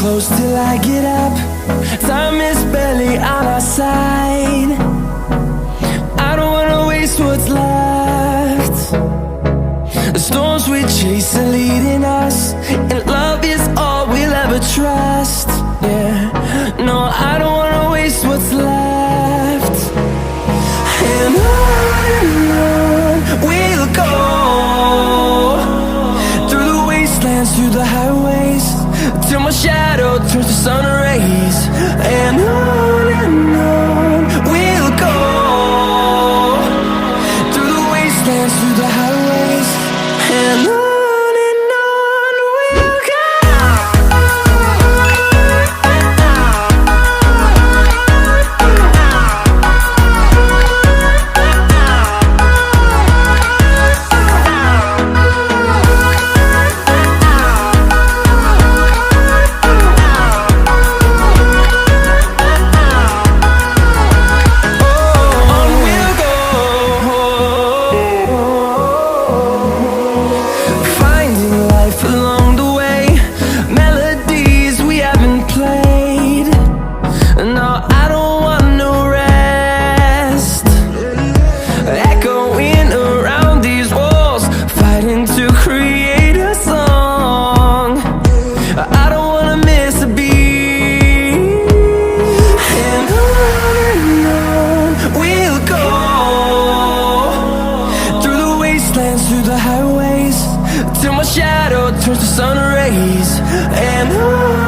close till I get up. Time is barely on our side. I don't wanna waste what's left. The storms we chase are leading us, and love is all we'll ever trust. Yeah, no, I don't wanna waste what's left. And on we'll go, through the wastelands, through the highways, till my shadow turns to sun rays. And on we'll go, through the wastelands, through the highways, and on we'll go. Through the highways, till my shadow turns to sun rays. And on